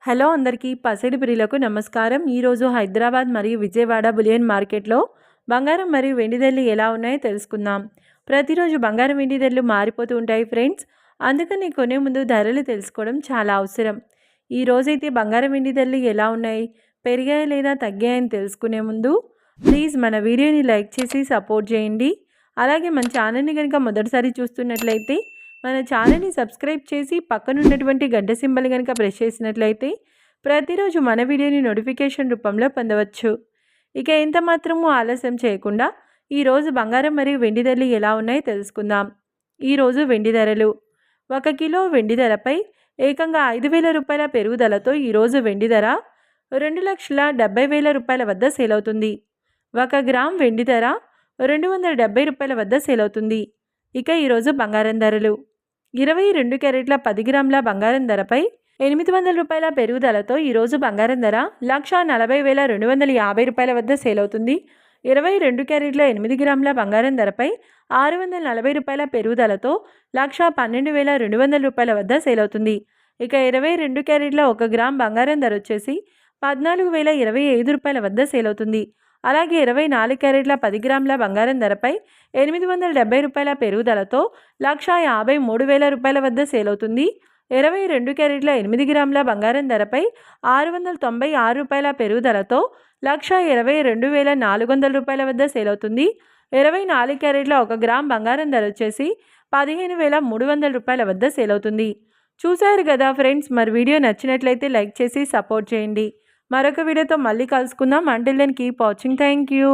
Hello అందరికీ పసిడి ప్రియులకు నమస్కారం. ఈరోజు హైదరాబాద్ మరియు విజయవాడ బులియన్ మార్కెట్లో బంగారం మరియు వెండి ధరలు ఎలా ఉన్నాయో తెలుసుకుందాం. ప్రతిరోజు బంగారం వెండి ధరలు మారిపోతూ ఉంటాయి ఫ్రెండ్స్. అందుకని కొనే ముందు ధరలు తెలుసుకోవడం చాలా అవసరం. ఈ రోజైతే బంగారం వెండి ధరలు ఎలా ఉన్నాయి, పెరిగాయా లేదా తగ్గాయని తెలుసుకునే ముందు ప్లీజ్ మన వీడియోని లైక్ చేసి సపోర్ట్ చేయండి. అలాగే మన ఛానల్ని కనుక మొదటిసారి చూస్తున్నట్లయితే మన ఛానల్ని సబ్స్క్రైబ్ చేసి పక్కనున్నటువంటి గంట సింబల్ కనుక ప్రెస్ చేసినట్లయితే ప్రతిరోజు మన వీడియోని నోటిఫికేషన్ రూపంలో పొందవచ్చు. ఇక ఎంత మాత్రమూ ఆలస్యం చేయకుండా ఈరోజు బంగారం మరియు వెండి ధరలు ఎలా ఉన్నాయో తెలుసుకుందాం. ఈరోజు వెండి ధరలు 1 కిలో వెండి ధరపై ఏకంగా 5,000 రూపాయల పెరుగుదలతో ఈరోజు వెండి ధర 2,70,000 రూపాయల వద్ద సేల్ అవుతుంది. 1 గ్రామ్ వెండి ధర 270 రూపాయల వద్ద సేల్ అవుతుంది. ఇక ఈరోజు బంగారం ధరలు 22 క్యారెట్ల 10 గ్రాముల బంగారం ధరపై 800 రూపాయల పెరుగుదలతో ఈరోజు బంగారం ధర 1,40,250 రూపాయల వద్ద సేల్ అవుతుంది. 22 క్యారెట్ల 8 గ్రాముల బంగారం ధరపై 640 రూపాయల పెరుగుదలతో 1,12,200 రూపాయల వద్ద సేల్ అవుతుంది. ఇక 22 క్యారెట్ల 1 గ్రామ్ బంగారం ధర వచ్చేసి 14,025 రూపాయల వద్ద సేల్ అవుతుంది. అలాగే 24 క్యారెట్ల 10 గ్రాముల బంగారం ధరపై 870 రూపాయల పెరుగుదలతో 1,53,000 రూపాయల వద్ద సేల్ అవుతుంది. 22 క్యారెట్ల 8 గ్రాముల బంగారం ధరపై 696 రూపాయల పెరుగుదలతో 1,22,400 రూపాయల వద్ద సేల్ అవుతుంది. 24 క్యారెట్ల 1 గ్రామ్ బంగారం ధర వచ్చేసి 15,300 రూపాయల వద్ద సేల్ అవుతుంది. చూశారు కదా ఫ్రెండ్స్, మరి వీడియో నచ్చినట్లయితే లైక్ చేసి సపోర్ట్ చేయండి. మరొక వీడియోతో మళ్ళీ కలుసుకుందాం. Until then keep watching. Thank you.